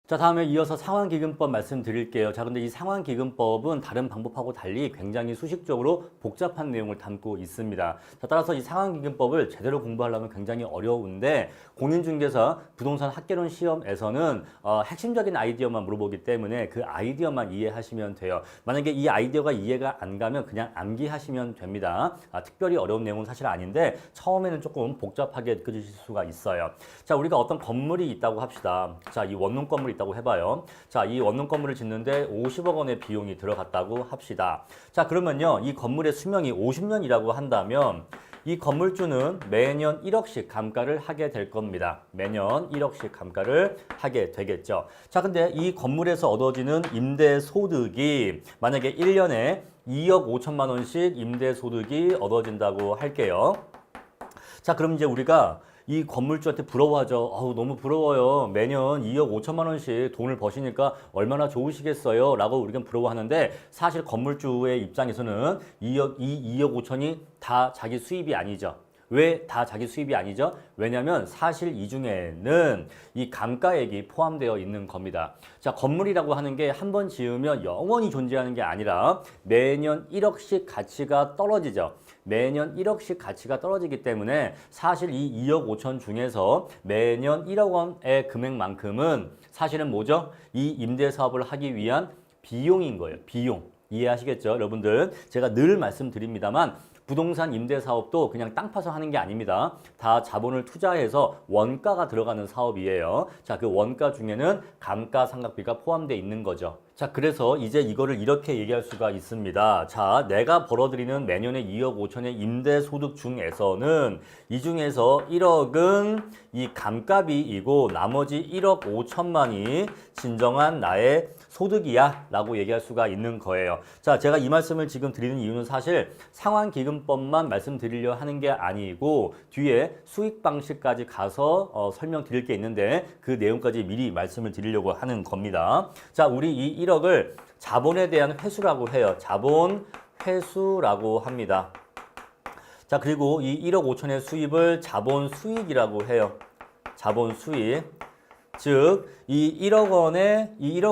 자, 다음에 이어서 상환기금법 말씀드릴게요. 자, 근데 이 상환기금법은 다른 방법하고 달리 굉장히 수식적으로 복잡한 내용을 담고 있습니다. 자, 따라서 이 상환기금법을 제대로 공부하려면 굉장히 어려운데 공인중개사 부동산 학개론 시험에서는 핵심적인 아이디어만 물어보기 때문에 그 아이디어만 이해하시면 돼요. 만약에 이 아이디어가 이해가 안 가면 그냥 암기하시면 됩니다. 특별히 어려운 내용은 사실 아닌데 처음에는 조금 복잡하게 느껴지실 수가 있어요. 자, 우리가 어떤 건물이 있다고 합시다. 자, 이 원룸 건물이 있다고 해봐요. 자, 이 원룸 건물을 짓는데 50억 원의 비용이 들어갔다고 합시다. 자, 그러면요, 이 건물의 수명이 50년이라고 한다면 이 건물주는 매년 1억씩 감가를 하게 될 겁니다. 매년 1억씩 감가를 하게 되겠죠. 자, 근데 이 건물에서 얻어지는 임대소득이 만약에 1년에 2억 5천만 원씩 임대소득이 얻어진다고 할게요. 자, 그럼 이제 우리가 이 건물주한테 부러워하죠. 아우, 너무 부러워요. 매년 2억 5천만 원씩 돈을 버시니까 얼마나 좋으시겠어요? 라고 우리가 부러워하는데 사실 건물주의 입장에서는 2억 5천이 다 자기 수입이 아니죠. 왜 다 자기 수입이 아니죠? 왜냐하면 사실 이 중에는 이 감가액이 포함되어 있는 겁니다. 자, 건물이라고 하는 게 한 번 지으면 영원히 존재하는 게 아니라 매년 1억씩 가치가 떨어지죠. 매년 1억씩 가치가 떨어지기 때문에 사실 이 2억 5천 중에서 매년 1억 원의 금액만큼은 사실은 뭐죠? 이 임대 사업을 하기 위한 비용인 거예요. 비용. 이해하시겠죠? 여러분들, 제가 늘 말씀드립니다만 부동산 임대 사업도 그냥 땅 파서 하는 게 아닙니다. 다 자본을 투자해서 원가가 들어가는 사업이에요. 자, 그 원가 중에는 감가상각비가 포함되어 있는 거죠. 자, 그래서 이제 이거를 이렇게 얘기할 수가 있습니다. 자, 내가 벌어들이는 매년에 2억 5천의 임대소득 중에서는 이 중에서 1억은 이 감가비이고 나머지 1억 5천만이 진정한 나의 소득이야 라고 얘기할 수가 있는 거예요. 자, 제가 이 말씀을 지금 드리는 이유는 사실 상환기금법만 말씀드리려 하는 게 아니고 뒤에 수익 방식까지 가서 설명드릴 게 있는데 그 내용까지 미리 말씀을 드리려고 하는 겁니다. 자, 우리 이 1억을 자본에 대한 회수라고 해요. 자본 회수라고 합니다. 자, 그리고 이 1억 5천의 수입을 자본 수익이라고 해요. 자본 수익. 즉, 이 1억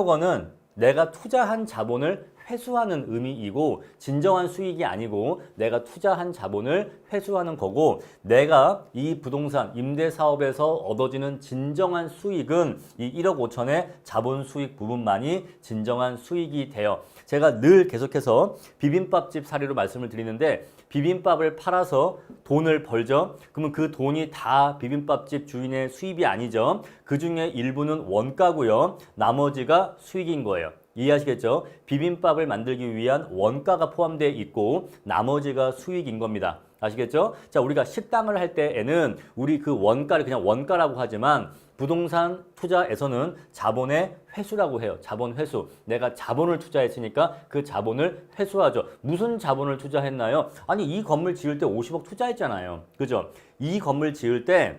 원은 내가 투자한 자본을 회수하는 의미이고 진정한 수익이 아니고 내가 투자한 자본을 회수하는 거고 내가 이 부동산 임대 사업에서 얻어지는 진정한 수익은 이 1억 5천의 자본 수익 부분만이 진정한 수익이 돼요. 제가 늘 계속해서 비빔밥집 사례로 말씀을 드리는데 비빔밥을 팔아서 돈을 벌죠. 그러면 그 돈이 다 비빔밥집 주인의 수입이 아니죠. 그 중에 일부는 원가고요. 나머지가 수익인 거예요. 이해하시겠죠? 비빔밥을 만들기 위한 원가가 포함되어 있고 나머지가 수익인 겁니다. 아시겠죠? 자, 우리가 식당을 할 때에는 우리 그 원가를 그냥 원가라고 하지만 부동산 투자에서는 자본의 회수라고 해요. 자본 회수. 내가 자본을 투자했으니까 그 자본을 회수하죠. 무슨 자본을 투자했나요? 아니, 이 건물 지을 때 50억 투자했잖아요. 그죠? 이 건물 지을 때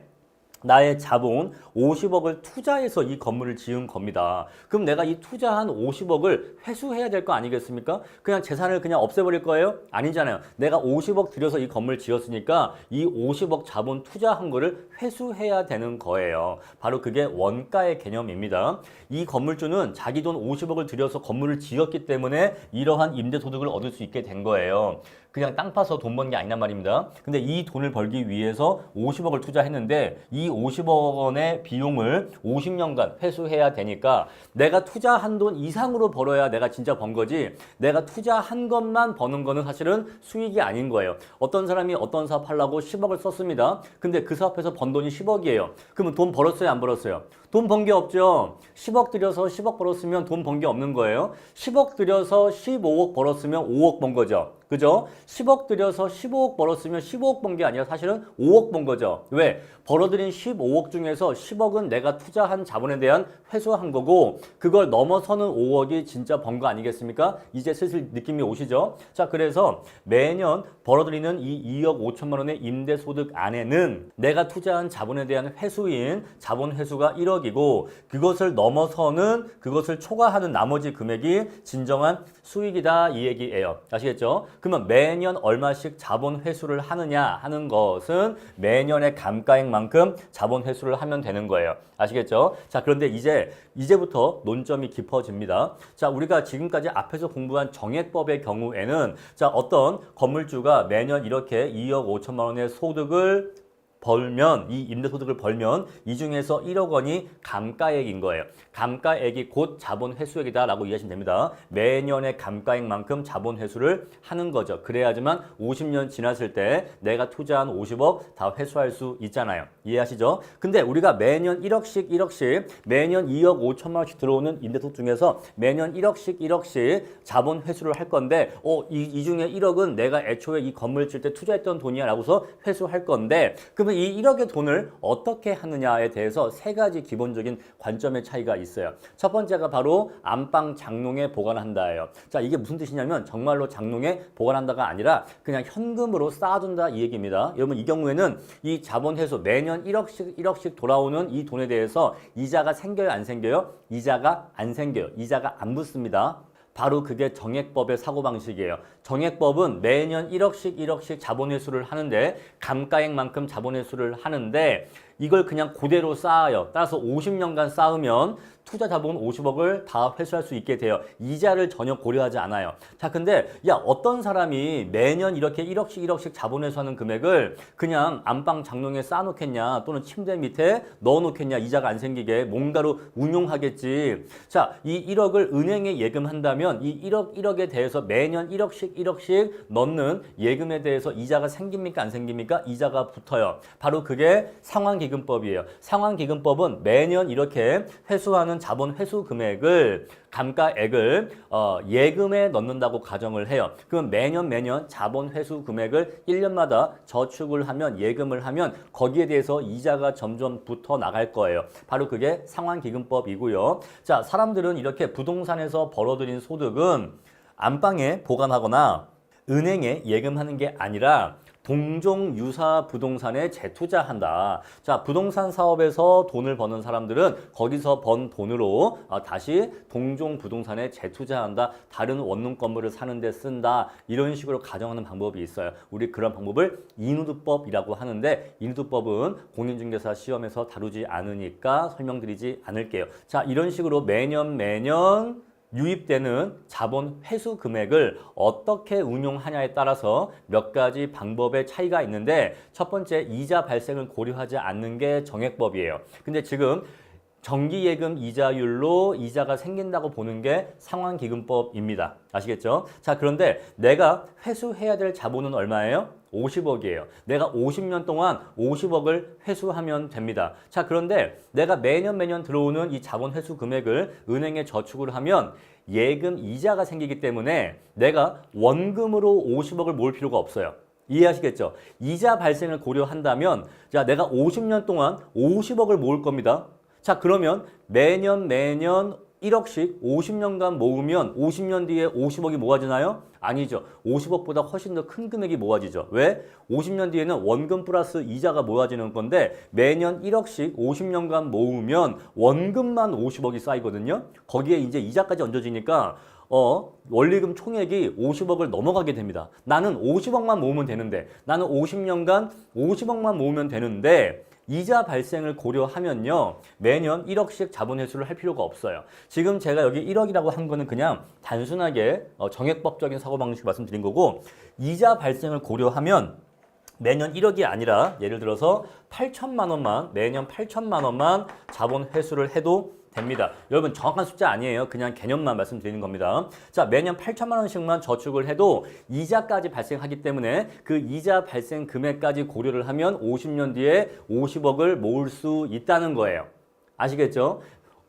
나의 자본 50억을 투자해서 이 건물을 지은 겁니다. 그럼 내가 이 투자한 50억을 회수해야 될 거 아니겠습니까? 그냥 재산을 그냥 없애버릴 거예요? 아니잖아요. 내가 50억 들여서 이 건물 지었으니까 이 50억 자본 투자한 거를 회수해야 되는 거예요. 바로 그게 원가의 개념입니다. 이 건물주는 자기 돈 50억을 들여서 건물을 지었기 때문에 이러한 임대소득을 얻을 수 있게 된 거예요. 그냥 땅 파서 돈 번 게 아니란 말입니다. 근데 이 돈을 벌기 위해서 50억을 투자했는데 이 50억 원의 비용을 50년간 회수해야 되니까 내가 투자한 돈 이상으로 벌어야 내가 진짜 번 거지 내가 투자한 것만 버는 거는 사실은 수익이 아닌 거예요. 어떤 사람이 어떤 사업 하려고 10억을 썼습니다. 근데 그 사업에서 번 돈이 10억이에요. 그러면 돈 벌었어요? 안 벌었어요? 돈 번 게 없죠. 10억 들여서 10억 벌었으면 돈 번 게 없는 거예요. 10억 들여서 15억 벌었으면 5억 번 거죠. 그죠? 10억 들여서 15억 벌었으면 15억 번 게 아니라 사실은 5억 번 거죠. 왜? 벌어들인 15억 중에서 10억은 내가 투자한 자본에 대한 회수한 거고 그걸 넘어서는 5억이 진짜 번 거 아니겠습니까? 이제 슬슬 느낌이 오시죠? 자, 그래서 매년 벌어들이는 이 2억 5천만 원의 임대소득 안에는 내가 투자한 자본에 대한 회수인 자본 회수가 1억이고 그것을 넘어서는 그것을 초과하는 나머지 금액이 진정한 수익이다 이 얘기예요. 아시겠죠? 그러면 매년 얼마씩 자본 회수를 하느냐 하는 것은 매년의 감가액만큼 자본 회수를 하면 되는 거예요. 아시겠죠? 자, 그런데 이제부터 논점이 깊어집니다. 자, 우리가 지금까지 앞에서 공부한 정액법의 경우에는 자, 어떤 건물주가 매년 이렇게 2억 5천만 원의 소득을 벌면 이 임대소득을 벌면 이 중에서 1억 원이 감가액인 거예요. 감가액이 곧 자본 회수액이다라고 이해하시면 됩니다. 매년의 감가액만큼 자본 회수를 하는 거죠. 그래야지만 50년 지났을 때 내가 투자한 50억 다 회수할 수 있잖아요. 이해하시죠? 근데 우리가 매년 1억씩 매년 2억 5천만 원씩 들어오는 임대소득 중에서 매년 1억씩 자본 회수를 할 건데 이 중에 1억은 내가 애초에 이 건물 질 때 투자했던 돈이야 라고서 회수할 건데 그러면 이 1억의 돈을 어떻게 하느냐에 대해서 세 가지 기본적인 관점의 차이가 있어요. 첫 번째가 바로 안방 장롱에 보관한다예요. 자, 이게 무슨 뜻이냐면 정말로 장롱에 보관한다가 아니라 그냥 현금으로 쌓아둔다 이 얘기입니다. 여러분 이 경우에는 이 자본 회수 매년 1억씩 돌아오는 이 돈에 대해서 이자가 생겨요, 안 생겨요? 이자가 안 생겨요. 이자가 안 붙습니다. 바로 그게 정액법의 사고방식이에요. 정액법은 매년 1억씩 자본 회수를 하는데 감가액만큼 자본 회수를 하는데 이걸 그냥 그대로 쌓아요. 따라서 50년간 쌓으면 투자 자본 50억을 다 회수할 수 있게 돼요. 이자를 전혀 고려하지 않아요. 자, 근데 어떤 사람이 매년 이렇게 1억씩 자본 회수하는 금액을 그냥 안방 장롱에 쌓아놓겠냐 또는 침대 밑에 넣어놓겠냐 이자가 안 생기게 뭔가로 운용하겠지. 자, 이 1억을 은행에 예금한다면 이 1억에 대해서 매년 1억씩 넣는 예금에 대해서 이자가 생깁니까 안 생깁니까? 이자가 붙어요. 바로 그게 상환기금법이에요. 상환기금법은 매년 이렇게 회수하는 자본 회수 금액을 감가액을 예금에 넣는다고 가정을 해요. 그럼 매년 자본 회수 금액을 1년마다 저축을 하면 예금을 하면 거기에 대해서 이자가 점점 붙어 나갈 거예요. 바로 그게 상환기금법이고요. 자, 사람들은 이렇게 부동산에서 벌어들인 소득은 안방에 보관하거나 은행에 예금하는 게 아니라 동종 유사 부동산에 재투자한다. 자, 부동산 사업에서 돈을 버는 사람들은 거기서 번 돈으로 다시 동종 부동산에 재투자한다. 다른 원룸 건물을 사는 데 쓴다. 이런 식으로 가정하는 방법이 있어요. 우리 그런 방법을 인우드법이라고 하는데 인우드법은 공인중개사 시험에서 다루지 않으니까 설명드리지 않을게요. 자, 이런 식으로 매년 유입되는 자본 회수 금액을 어떻게 운용하냐에 따라서 몇 가지 방법의 차이가 있는데 첫 번째 이자 발생을 고려하지 않는 게 정액법이에요. 근데 지금 정기예금 이자율로 이자가 생긴다고 보는 게 상환기금법입니다. 아시겠죠? 자, 그런데 내가 회수해야 될 자본은 얼마예요? 50억이에요. 내가 50년 동안 50억을 회수하면 됩니다. 자, 그런데 내가 매년 들어오는 이 자본 회수 금액을 은행에 저축을 하면 예금 이자가 생기기 때문에 내가 원금으로 50억을 모을 필요가 없어요. 이해하시겠죠? 이자 발생을 고려한다면 자, 내가 50년 동안 50억을 모을 겁니다. 자, 그러면 매년 1억씩 50년간 모으면 50년 뒤에 50억이 모아지나요? 아니죠. 50억보다 훨씬 더 큰 금액이 모아지죠. 왜? 50년 뒤에는 원금 플러스 이자가 모아지는 건데 매년 1억씩 50년간 모으면 원금만 50억이 쌓이거든요. 거기에 이제 이자까지 얹어지니까 원리금 총액이 50억을 넘어가게 됩니다. 나는 50억만 모으면 되는데 나는 50년간 50억만 모으면 되는데 이자 발생을 고려하면요. 매년 1억씩 자본 회수를 할 필요가 없어요. 지금 제가 여기 1억이라고 한 거는 그냥 단순하게 정액법적인 사고방식 말씀드린 거고 이자 발생을 고려하면 매년 1억이 아니라 예를 들어서 8천만 원만 매년 8천만 원만 자본 회수를 해도 됩니다. 여러분 정확한 숫자 아니에요. 그냥 개념만 말씀드리는 겁니다. 자, 매년 8천만 원씩만 저축을 해도 이자까지 발생하기 때문에 그 이자 발생 금액까지 고려를 하면 50년 뒤에 50억을 모을 수 있다는 거예요. 아시겠죠?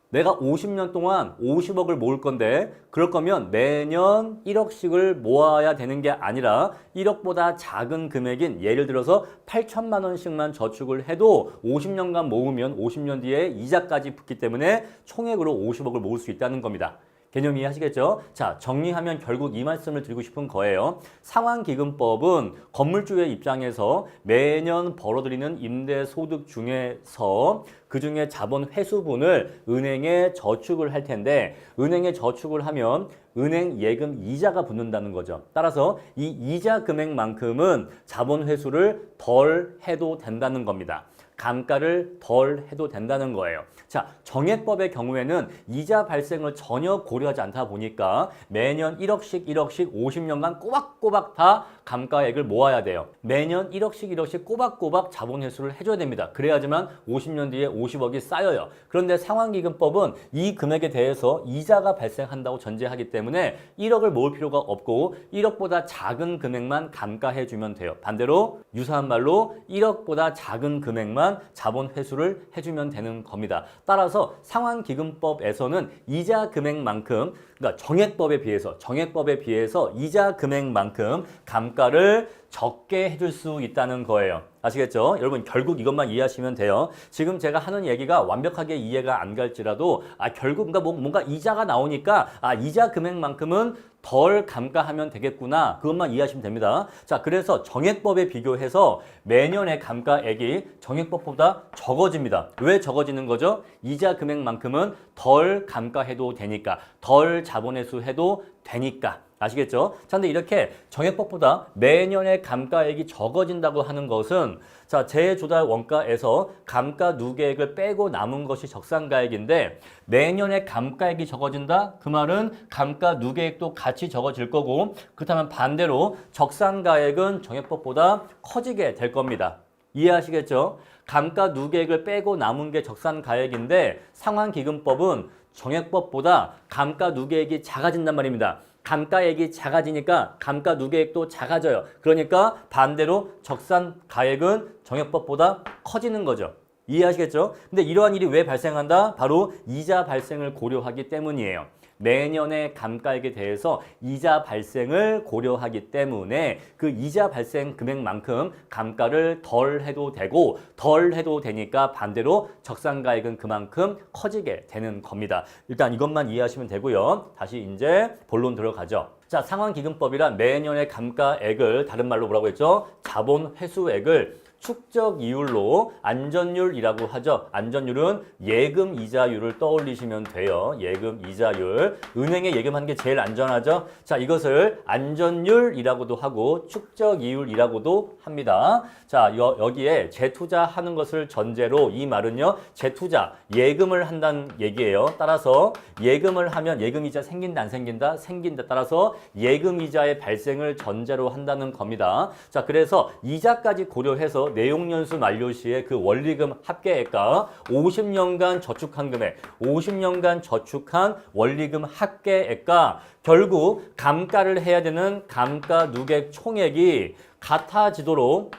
내가 50년 동안 50억을 모을 건데 그럴 거면 매년 1억씩을 모아야 되는 게 아니라 1억보다 작은 금액인 예를 들어서 8천만 원씩만 저축을 해도 50년간 모으면 50년 뒤에 이자까지 붙기 때문에 총액으로 50억을 모을 수 있다는 겁니다. 개념 이해하시겠죠? 자, 정리하면 결국 이 말씀을 드리고 싶은 거예요. 상환기금법은 건물주의 입장에서 매년 벌어들이는 임대소득 중에서 그중에 자본 회수분을 은행에 저축을 할 텐데 은행에 저축을 하면 은행 예금 이자가 붙는다는 거죠. 따라서 이 이자 금액만큼은 자본 회수를 덜 해도 된다는 겁니다. 감가를 덜 해도 된다는 거예요. 자, 정액법의 경우에는 이자 발생을 전혀 고려하지 않다 보니까 매년 1억씩 50년간 꼬박꼬박 다 감가액을 모아야 돼요. 매년 1억씩 꼬박꼬박 자본 회수를 해줘야 됩니다. 그래야지만 50년 뒤에 50억이 쌓여요. 그런데 상환기금법은 이 금액에 대해서 이자가 발생한다고 전제하기 때문에 1억을 모을 필요가 없고 1억보다 작은 금액만 감가해주면 돼요. 반대로 유사한 말로 1억보다 작은 금액만 자본 회수를 해주면 되는 겁니다. 따라서 상환기금법에서는 이자 금액만큼, 그러니까 정액법에 비해서 이자 금액만큼 감가를 적게 해줄 수 있다는 거예요. 아시겠죠? 여러분 결국 이것만 이해하시면 돼요. 지금 제가 하는 얘기가 완벽하게 이해가 안 갈지라도 결국 뭔가 이자가 나오니까 이자 금액만큼은 덜 감가하면 되겠구나. 그것만 이해하시면 됩니다. 자, 그래서 정액법에 비교해서 매년의 감가액이 정액법보다 적어집니다. 왜 적어지는 거죠? 이자 금액만큼은 덜 감가해도 되니까, 덜 자본회수해도 되니까. 아시겠죠? 자, 근데 이렇게 정액법보다 매년의 감가액이 적어진다고 하는 것은 자, 재조달 원가에서 감가 누계액을 빼고 남은 것이 적산가액인데 매년의 감가액이 적어진다? 그 말은 감가 누계액도 같이 적어질 거고 그렇다면 반대로 적산가액은 정액법보다 커지게 될 겁니다. 이해하시겠죠? 감가 누계액을 빼고 남은 게 적산가액인데 상환기금법은 정액법보다 감가 누계액이 작아진단 말입니다. 감가액이 작아지니까 감가 누계액도 작아져요. 그러니까 반대로 적산가액은 정액법보다 커지는 거죠. 이해하시겠죠? 근데 이러한 일이 왜 발생한다? 바로 이자 발생을 고려하기 때문이에요. 매년의 감가액에 대해서 이자 발생을 고려하기 때문에 그 이자 발생 금액만큼 감가를 덜 해도 되고 덜 해도 되니까 반대로 적산가액은 그만큼 커지게 되는 겁니다. 일단 이것만 이해하시면 되고요. 다시 이제 본론 들어가죠. 자, 상환기금법이란 매년의 감가액을 다른 말로 뭐라고 했죠? 자본 회수액을 축적 이율로 안전율이라고 하죠. 안전율은 예금 이자율을 떠올리시면 돼요. 예금 이자율. 은행에 예금하는 게 제일 안전하죠. 자, 이것을 안전율이라고도 하고 축적 이율이라고도 합니다. 자, 여기에 재투자하는 것을 전제로 이 말은요. 재투자, 예금을 한다는 얘기예요. 따라서 예금을 하면 예금이자 생긴다 안 생긴다? 생긴다. 따라서 예금이자의 발생을 전제로 한다는 겁니다. 자, 그래서 이자까지 고려해서 내용연수 만료 시에 그 원리금 합계액과 50년간 저축한 금액, 50년간 저축한 원리금 합계액과 결국 감가를 해야 되는 감가 누계액 총액이 같아지도록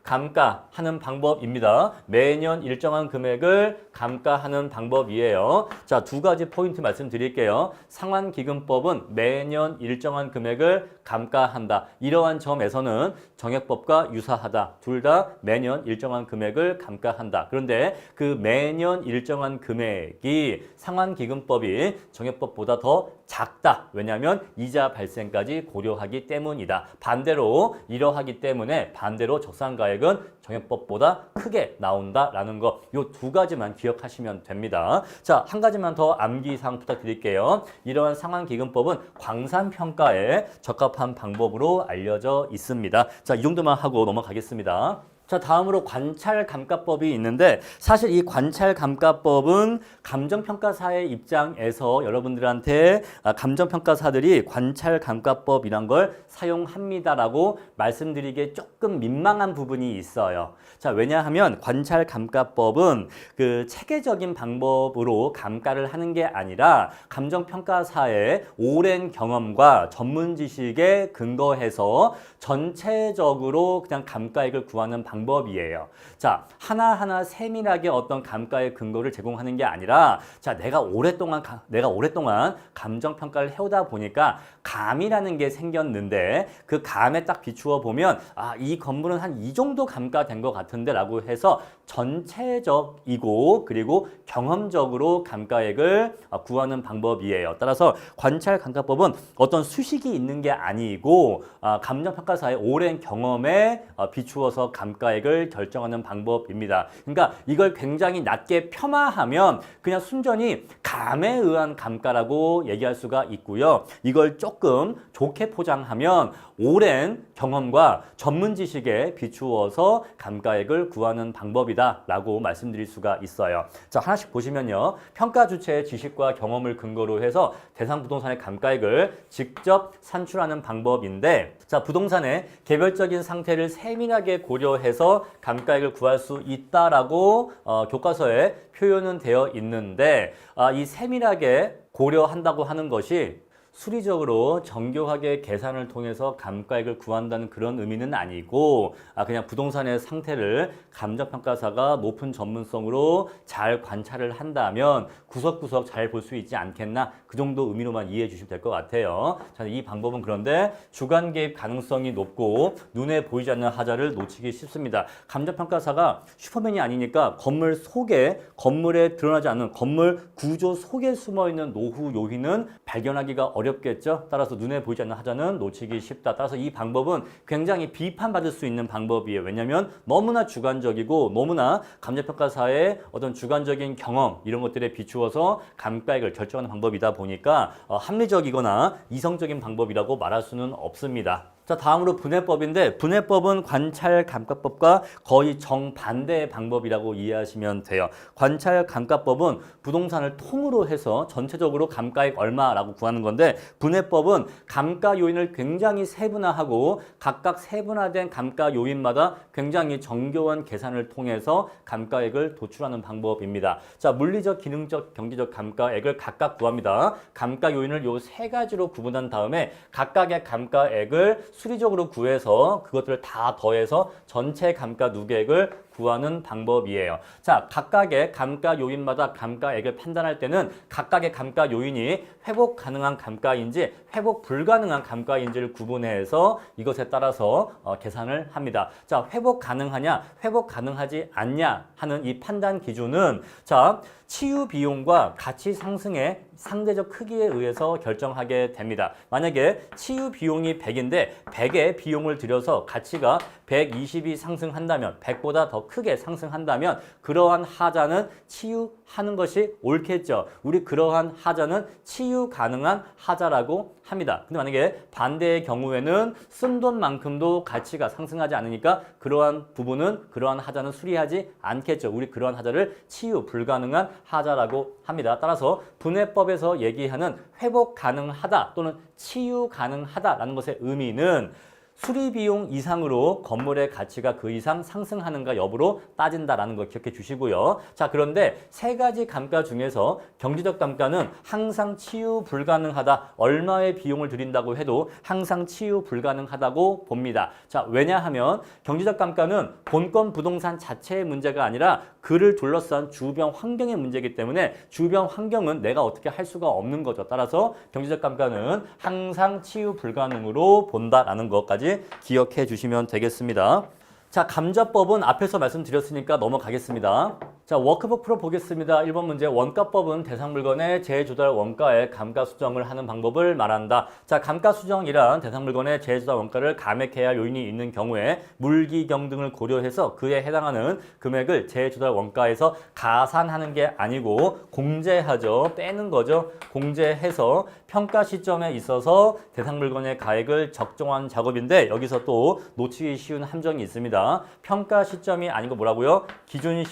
감가하는 방법입니다. 매년 일정한 금액을 감가하는 방법이에요. 자, 두 가지 포인트 말씀드릴게요. 상환기금법은 매년 일정한 금액을 감가한다. 이러한 점에서는 정액법과 유사하다. 둘 다 매년 일정한 금액을 감가한다. 그런데 그 매년 일정한 금액이 상환기금법이 정액법보다 더 작다. 왜냐하면 이자 발생까지 고려하기 때문이다. 반대로 이러하기 때문에 반대로 적산가액은 정액법보다 크게 나온다라는 거. 이 두 가지만 기억하시면 됩니다. 자, 한 가지만 더 암기사항 부탁드릴게요. 이러한 상환기금법은 광산평가에 적합한 방법으로 알려져 있습니다. 자, 이 정도만 하고 넘어가겠습니다. 자, 다음으로 관찰감가법이 있는데 사실 이 관찰감가법은 감정평가사의 입장에서 여러분들한테 감정평가사들이 관찰감가법이란 걸 사용합니다라고 말씀드리기에 조금 민망한 부분이 있어요. 자, 왜냐하면 관찰감가법은 그 체계적인 방법으로 감가를 하는 게 아니라 감정평가사의 오랜 경험과 전문 지식에 근거해서 전체적으로 그냥 감가액을 구하는 방법 방법이에요. 자, 하나하나 세밀하게 어떤 감가의 근거를 제공하는 게 아니라 자, 내가 오랫동안 감정 평가를 해오다 보니까 감이라는 게 생겼는데 그 감에 딱 비추어 보면 아, 이 건물은 한 이 정도 감가된 것 같은데라고 해서 전체적이고 그리고 경험적으로 감가액을 구하는 방법이에요. 따라서 관찰 감가법은 어떤 수식이 있는 게 아니고 감정평가사의 오랜 경험에 비추어서 감가액을 결정하는 방법입니다. 그러니까 이걸 굉장히 낮게 폄하하면 그냥 순전히 감에 의한 감가라고 얘기할 수가 있고요. 이걸 조금 좋게 포장하면 오랜 경험과 전문 지식에 비추어서 감가액을 구하는 방법이다 라고 말씀드릴 수가 있어요. 자, 하나씩 보시면요. 평가 주체의 지식과 경험을 근거로 해서 대상 부동산의 감가액을 직접 산출하는 방법인데 자, 부동산의 개별적인 상태를 세밀하게 고려해서 감가액을 구할 수 있다라고 교과서에 표현은 되어 있는데 이 세밀하게 고려한다고 하는 것이 수리적으로 정교하게 계산을 통해서 감가액을 구한다는 그런 의미는 아니고 그냥 부동산의 상태를 감정평가사가 높은 전문성으로 잘 관찰을 한다면 구석구석 잘 볼 수 있지 않겠나 그 정도 의미로만 이해해 주시면 될 것 같아요. 자, 이 방법은 그런데 주관 개입 가능성이 높고 눈에 보이지 않는 하자를 놓치기 쉽습니다. 감정평가사가 슈퍼맨이 아니니까 건물 속에 건물에 드러나지 않는 건물 구조 속에 숨어있는 노후 요인은 발견하기가 어렵겠죠. 따라서 눈에 보이지 않는 하자는 놓치기 쉽다. 따라서 이 방법은 굉장히 비판받을 수 있는 방법이에요. 왜냐하면 너무나 주관적이고 너무나 감정평가사의 어떤 주관적인 경험 이런 것들에 비추어서 감가액을 결정하는 방법이다 보니까 합리적이거나 이성적인 방법이라고 말할 수는 없습니다. 자, 다음으로 분해법인데 분해법은 관찰 감가법과 거의 정반대의 방법이라고 이해하시면 돼요. 관찰 감가법은 부동산을 통으로 해서 전체적으로 감가액 얼마라고 구하는 건데 분해법은 감가 요인을 굉장히 세분화하고 각각 세분화된 감가 요인마다 굉장히 정교한 계산을 통해서 감가액을 도출하는 방법입니다. 자, 물리적, 기능적, 경제적 감가액을 각각 구합니다. 감가 요인을 요 세 가지로 구분한 다음에 각각의 감가액을 수리적으로 구해서 그것들을 다 더해서 전체 감가 누계액을 구하는 방법이에요. 자, 각각의 감가 요인마다 감가액을 판단할 때는 각각의 감가 요인이 회복 가능한 감가인지 회복 불가능한 감가인지를 구분해서 이것에 따라서 계산을 합니다. 자, 회복 가능하냐, 회복 가능하지 않냐 하는 이 판단 기준은 자, 치유 비용과 가치 상승의 상대적 크기에 의해서 결정하게 됩니다. 만약에 치유 비용이 100인데 100의 비용을 들여서 가치가 120이 상승한다면 100보다 더 크게 상승한다면 그러한 하자는 치유하는 것이 옳겠죠. 우리 그러한 하자는 치유 가능한 하자라고 합니다. 근데 만약에 반대의 경우에는 쓴 돈만큼도 가치가 상승하지 않으니까 그러한 부분은 그러한 하자는 수리하지 않겠죠. 우리 그러한 하자를 치유 불가능한 하자라고 합니다. 따라서 분해법에서 얘기하는 회복 가능하다 또는 치유 가능하다라는 것의 의미는 수리비용 이상으로 건물의 가치가 그 이상 상승하는가 여부로 따진다라는 걸 기억해 주시고요. 자, 그런데 세 가지 감가 중에서 경제적 감가는 항상 치유 불가능하다. 얼마의 비용을 들인다고 해도 항상 치유 불가능하다고 봅니다. 자, 왜냐하면 경제적 감가는 본건 부동산 자체의 문제가 아니라 그를 둘러싼 주변 환경의 문제이기 때문에 주변 환경은 내가 어떻게 할 수가 없는 거죠. 따라서 경제적 감가는 항상 치유 불가능으로 본다라는 것까지 기억해 주시면 되겠습니다. 자, 감자법은 앞에서 말씀드렸으니까 넘어가겠습니다. 자, 워크북 풀어 보겠습니다. 1번 문제, 원가법은 대상 물건의 재조달 원가의 감가 수정을 하는 방법을 말한다. 자, 감가 수정이란 대상 물건의 재조달 원가를 감액해야 할 요인이 있는 경우에 물기경 등을 고려해서 그에 해당하는 금액을 재조달 원가에서 가산하는 게 아니고 공제하죠. 빼는 거죠. 공제해서 평가 시점에 있어서 대상 물건의 가액을 적정한 작업인데 여기서 또 놓치기 쉬운 함정이 있습니다. 평가 시점이 아니고 뭐라고요? 기준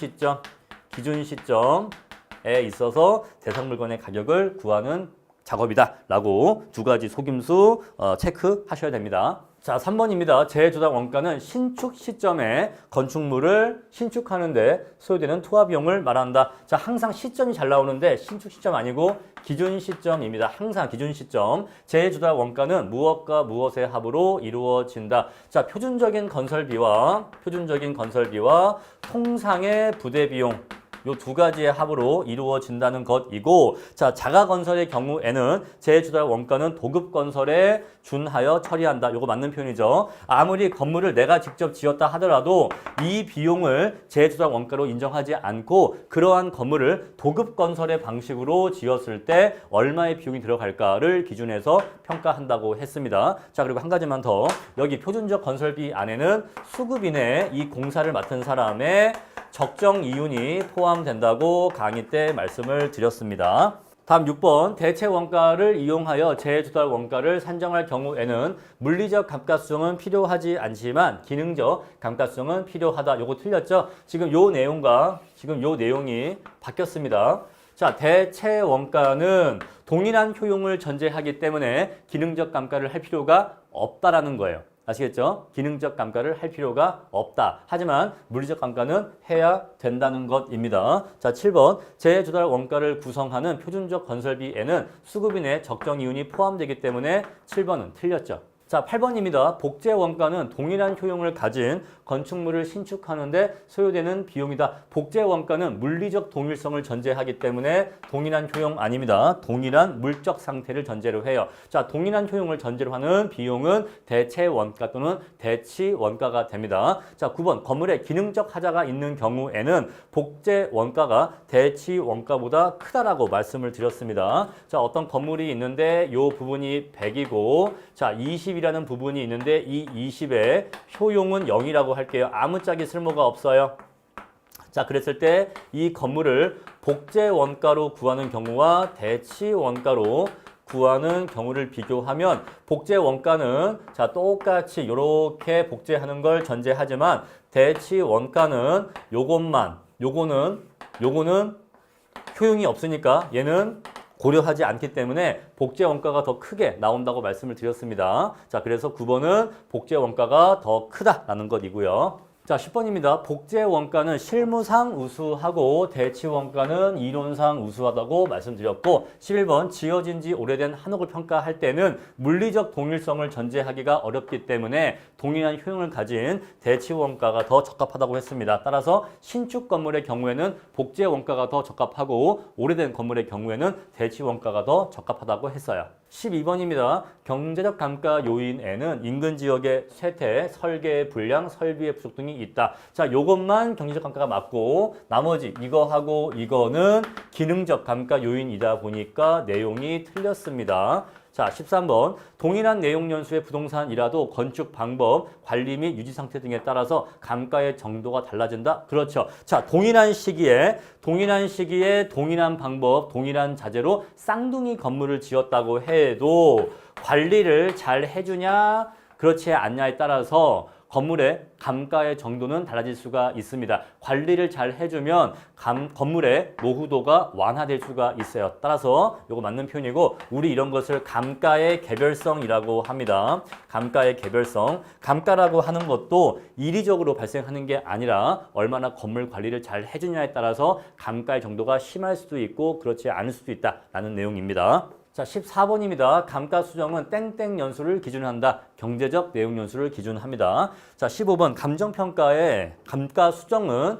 시점에 있어서 대상 물건의 가격을 구하는 작업이다 라고 두 가지 속임수 체크하셔야 됩니다. 자, 3번입니다. 재조달 원가는 신축 시점에 건축물을 신축하는데 소요되는 투하 비용을 말한다. 자, 항상 시점이 잘 나오는데 신축 시점 아니고 기준 시점입니다. 항상 기준 시점. 재조달 원가는 무엇과 무엇의 합으로 이루어진다. 자, 표준적인 건설비와 통상의 부대 비용. 요 두 가지의 합으로 이루어진다는 것이고, 자, 자가건설의 경우에는 재조달 원가는 도급건설에 준하여 처리한다. 요거 맞는 표현이죠. 아무리 건물을 내가 직접 지었다 하더라도 이 비용을 재조달 원가로 인정하지 않고 그러한 건물을 도급건설의 방식으로 지었을 때 얼마의 비용이 들어갈까를 기준해서 평가한다고 했습니다. 자, 그리고 한 가지만 더. 여기 표준적 건설비 안에는 수급인의 이 공사를 맡은 사람의 적정 이윤이 포함된다고 강의 때 말씀을 드렸습니다. 다음 6번 대체 원가를 이용하여 재조달 원가를 산정할 경우에는 물리적 감가 수정은 필요하지 않지만 기능적 감가 수정은 필요하다. 요거 틀렸죠? 지금 요 내용이 바뀌었습니다. 자, 대체 원가는 동일한 효용을 전제하기 때문에 기능적 감가를 할 필요가 없다라는 거예요. 아시겠죠? 기능적 감가를 할 필요가 없다. 하지만 물리적 감가는 해야 된다는 것입니다. 자, 7번. 재조달 원가를 구성하는 표준적 건설비에는 수급인의 적정 이윤이 포함되기 때문에 7번은 틀렸죠. 자, 8번입니다. 복제 원가는 동일한 효용을 가진 건축물을 신축하는데 소요되는 비용이다. 복제 원가는 물리적 동일성을 전제하기 때문에 동일한 효용 아닙니다. 동일한 물적 상태를 전제로 해요. 자, 동일한 효용을 전제로 하는 비용은 대체 원가 또는 대치 원가가 됩니다. 자, 9번. 건물에 기능적 하자가 있는 경우에는 복제 원가가 대치 원가보다 크다라고 말씀을 드렸습니다. 자, 어떤 건물이 있는데 요 부분이 100이고 자, 20이라는 부분이 있는데 이 20의 효용은 0이라고 할게요. 아무짝에 쓸모가 없어요. 자, 그랬을 때 이 건물을 복제 원가로 구하는 경우와 대치 원가로 구하는 경우를 비교하면 복제 원가는 자, 똑같이 이렇게 복제하는 걸 전제하지만 대치 원가는 요거는 효용이 없으니까 얘는 고려하지 않기 때문에 복제 원가가 더 크게 나온다고 말씀을 드렸습니다. 자, 그래서 9번은 복제 원가가 더 크다라는 것이고요. 자, 10번입니다. 복제 원가는 실무상 우수하고 대치 원가는 이론상 우수하다고 말씀드렸고 11번 지어진 지 오래된 한옥을 평가할 때는 물리적 동일성을 전제하기가 어렵기 때문에 동일한 효용을 가진 대치 원가가 더 적합하다고 했습니다. 따라서 신축 건물의 경우에는 복제 원가가 더 적합하고 오래된 건물의 경우에는 대치 원가가 더 적합하다고 했어요. 12번입니다. 경제적 감가 요인에는 인근 지역의 쇠퇴, 설계 불량, 설비의 부족 등이 있다. 자, 요것만 경제적 감가가 맞고 나머지 이거하고 이거는 기능적 감가 요인이다 보니까 내용이 틀렸습니다. 자, 13번. 동일한 내용 연수의 부동산이라도 건축 방법, 관리 및 유지 상태 등에 따라서 감가의 정도가 달라진다. 그렇죠. 자, 동일한 시기에 동일한 방법, 동일한 자재로 쌍둥이 건물을 지었다고 해도 관리를 잘 해주냐, 그렇지 않냐에 따라서 건물의 감가의 정도는 달라질 수가 있습니다. 관리를 잘 해주면 건물의 노후도가 완화될 수가 있어요. 따라서 이거 맞는 표현이고 우리 이런 것을 감가의 개별성이라고 합니다. 감가의 개별성. 감가라고 하는 것도 이리적으로 발생하는 게 아니라 얼마나 건물 관리를 잘 해주냐에 따라서 감가의 정도가 심할 수도 있고 그렇지 않을 수도 있다라는 내용입니다. 자, 14번입니다. 감가 수정은 땡땡 연수를 기준한다. 경제적 내용 연수를 기준합니다. 자, 15번 감정평가의 감가 수정은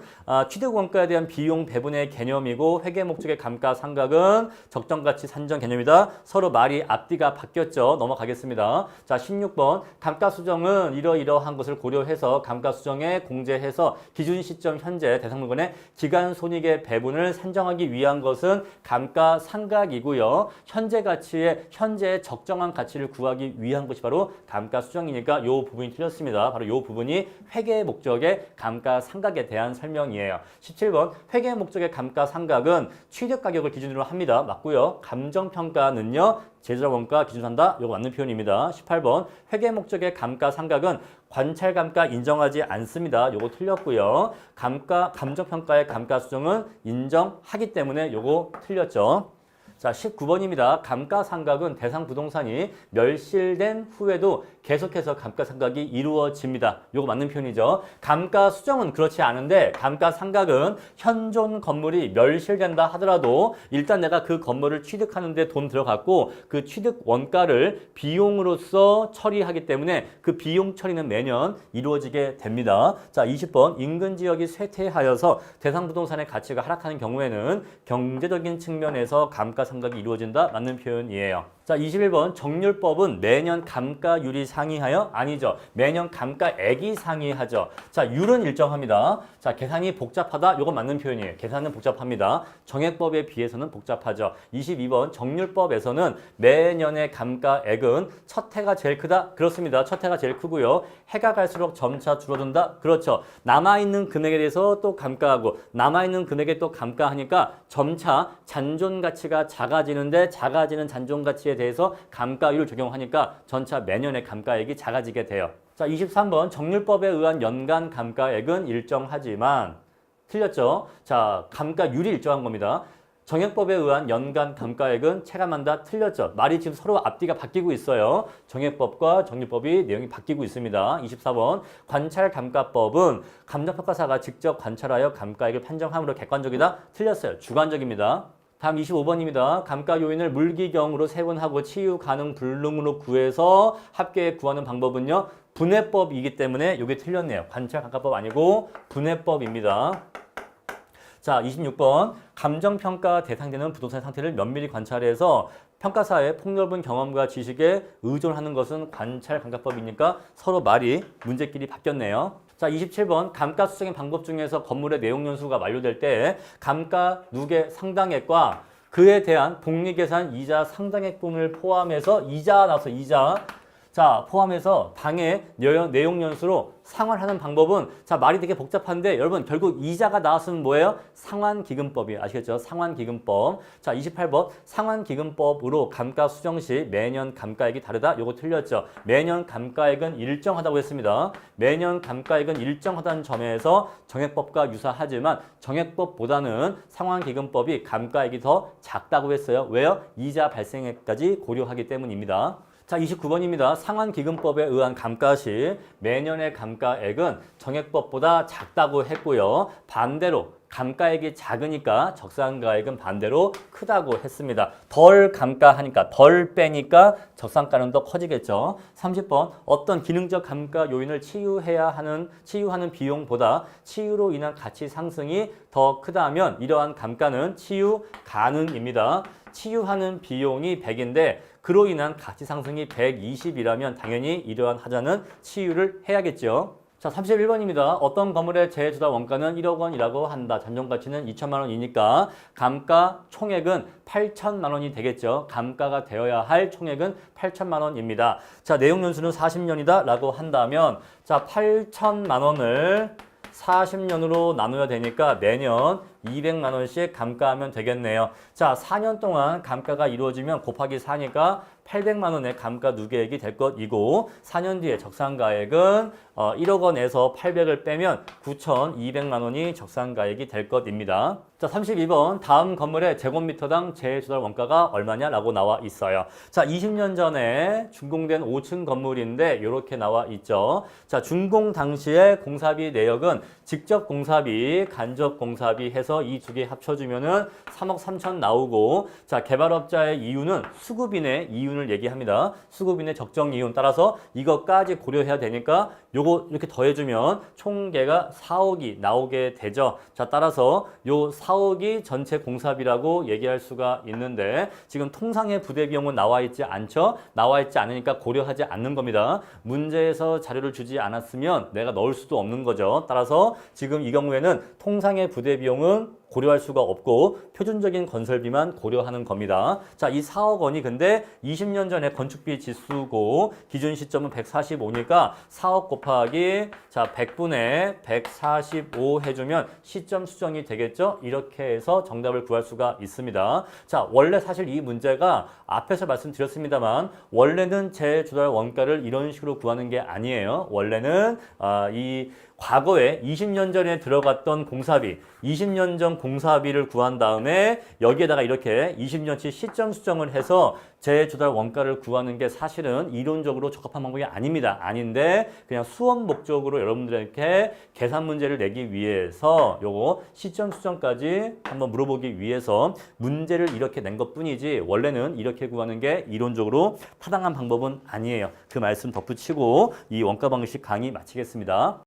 취득 원가에 대한 비용 배분의 개념이고 회계 목적의 감가 상각은 적정가치 산정 개념이다. 서로 말이 앞뒤가 바뀌었죠. 넘어가겠습니다. 자, 16번 감가 수정은 이러이러한 것을 고려해서 감가 수정에 공제해서 기준 시점 현재 대상 물건의 기간 손익의 배분을 산정하기 위한 것은 감가 상각이고요. 현재 가치의 현재의 적정한 가치를 구하기 위한 것이 바로 감가 수정이니까 이 부분이 틀렸습니다. 바로 이 부분이 회계 목적의 감가 상각에 대한 설명이에요. 17번 회계 목적의 감가 상각은 취득 가격을 기준으로 합니다. 맞고요. 감정평가는요. 재조달 원가 기준한다. 이거 맞는 표현입니다. 18번 회계 목적의 감가 상각은 관찰 감가 인정하지 않습니다. 요거 틀렸고요. 감정평가의 감가 수정은 인정하기 때문에 요거 틀렸죠. 자, 19번입니다. 감가상각은 대상 부동산이 멸실된 후에도 계속해서 감가상각이 이루어집니다. 요거 맞는 표현이죠. 감가수정은 그렇지 않은데 감가상각은 현존 건물이 멸실된다 하더라도 일단 내가 그 건물을 취득하는데 돈 들어갔고 그 취득 원가를 비용으로서 처리하기 때문에 그 비용 처리는 매년 이루어지게 됩니다. 자, 20번 인근 지역이 쇠퇴하여서 대상 부동산의 가치가 하락하는 경우에는 경제적인 측면에서 감가상각이 이루어진다. 맞는 표현이에요. 자, 21번 정률법은 매년 감가율이 상이하여? 아니죠. 매년 감가액이 상이하죠. 자, 율은 일정합니다. 자, 계산이 복잡하다. 요건 맞는 표현이에요. 계산은 복잡합니다. 정액법에 비해서는 복잡하죠. 22번 정률법에서는 매년의 감가액은 첫 해가 제일 크다. 그렇습니다. 첫 해가 제일 크고요. 해가 갈수록 점차 줄어든다. 그렇죠. 남아있는 금액에 대해서 또 감가하고 남아있는 금액에 또 감가하니까 점차 잔존 가치가 작아지는데 작아지는 잔존 가치에 대해서 감가율을 적용하니까 전차 매년의 감가액이 작아지게 돼요. 자, 23번 정률법에 의한 연간 감가액은 일정하지만 틀렸죠? 자, 감가율이 일정한 겁니다. 정액법에 의한 연간 감가액은 체감한다. 틀렸죠? 말이 지금 서로 앞뒤가 바뀌고 있어요. 정액법과 정률법이 내용이 바뀌고 있습니다. 24번 관찰감가법은 감정평가사가 직접 관찰하여 감가액을 판정함으로 객관적이다. 틀렸어요. 주관적입니다. 다음 25번입니다. 감가 요인을 물기경으로 세분하고 치유 가능 불능으로 구해서 합계액 구하는 방법은요. 분해법이기 때문에 이게 틀렸네요. 관찰감가법 아니고 분해법입니다. 자, 26번 감정평가 대상되는 부동산 상태를 면밀히 관찰해서 평가사의 폭넓은 경험과 지식에 의존하는 것은 관찰감가법이니까 서로 말이 문제끼리 바뀌었네요. 자, 27번 감가 수정의 방법 중에서 건물의 내용 연수가 완료될 때 감가 누계 상당액과 그에 대한 복리계산 이자 상당액분을 포함해서 이자 나서 이자 자, 포함해서 당해 내용 연수로 상환하는 방법은 자, 말이 되게 복잡한데 여러분 결국 이자가 나왔으면 뭐예요? 상환기금법이 아시겠죠? 상환기금법. 자, 28번 상환기금법으로 감가 수정 시 매년 감가액이 다르다. 요거 틀렸죠? 매년 감가액은 일정하다고 했습니다. 매년 감가액은 일정하다는 점에서 정액법과 유사하지만 정액법보다는 상환기금법이 감가액이 더 작다고 했어요. 왜요? 이자 발생액까지 고려하기 때문입니다. 자, 29번입니다. 상환기금법에 의한 감가 시 매년의 감가액은 정액법보다 작다고 했고요. 반대로 감가액이 작으니까 적산가액은 반대로 크다고 했습니다. 덜 감가하니까 덜 빼니까 적산가는 더 커지겠죠. 30번 어떤 기능적 감가 요인을 치유하는 비용보다 치유로 인한 가치 상승이 더 크다면 이러한 감가는 치유 가능입니다. 치유하는 비용이 100인데 그로 인한 가치 상승이 120이라면 당연히 이러한 하자는 치유를 해야겠죠. 자, 31번입니다. 어떤 건물의 재조달 원가는 1억 원이라고 한다. 잔존 가치는 2천만 원이니까 감가 총액은 8천만 원이 되겠죠. 감가가 되어야 할 총액은 8천만 원입니다. 자, 내용 연수는 40년이다 라고 한다면 자, 8천만 원을 40년으로 나눠야 되니까 매년 200만 원씩 감가하면 되겠네요. 자, 4년 동안 감가가 이루어지면 곱하기 4니까 800만 원의 감가 누계액이 될 것이고 4년 뒤에 적산가액은 1억 원에서 800을 빼면 9,200만 원이 적산가액이 될 것입니다. 자, 32번 다음 건물의 제곱미터당 재조달 원가가 얼마냐라고 나와 있어요. 자, 20년 전에 준공된 5층 건물인데 이렇게 나와 있죠. 자, 준공 당시에 공사비 내역은 직접 공사비, 간접 공사비 해서 이 두 개 합쳐주면은 3억 3천 나오고 자, 개발업자의 이윤은 수급인의 이윤을 얘기합니다. 수급인의 적정 이윤 따라서 이것까지 고려해야 되니까 요거 이렇게 더해주면 총계가 4억이 나오게 되죠. 자, 따라서 요 4억이 전체 공사비라고 얘기할 수가 있는데 지금 통상의 부대 비용은 나와 있지 않죠? 나와 있지 않으니까 고려하지 않는 겁니다. 문제에서 자료를 주지 않았으면 내가 넣을 수도 없는 거죠. 따라서 지금 이 경우에는 통상의 부대 비용은 고려할 수가 없고 표준적인 건설비만 고려하는 겁니다. 자, 이 4억 원이 근데 20년 전에 건축비 지수고 기준 시점은 145니까 4억 곱하기 자 100분의 145 해주면 시점 수정이 되겠죠? 이렇게 해서 정답을 구할 수가 있습니다. 자, 원래 사실 이 문제가 앞에서 말씀드렸습니다만 원래는 재조달 원가를 이런 식으로 구하는 게 아니에요. 원래는 이 과거에 20년 전에 들어갔던 공사비, 20년 전 들어간 공사비를 구한 다음에 여기에다가 이렇게 20년치 시점 수정을 해서 재조달 원가를 구하는 게 사실은 이론적으로 적합한 방법이 아닙니다. 아닌데 그냥 수업 목적으로 여러분들에게 계산 문제를 내기 위해서 요거 시점 수정까지 한번 물어보기 위해서 문제를 이렇게 낸 것뿐이지 원래는 이렇게 구하는 게 이론적으로 타당한 방법은 아니에요. 그 말씀 덧붙이고 이 원가 방식 강의 마치겠습니다.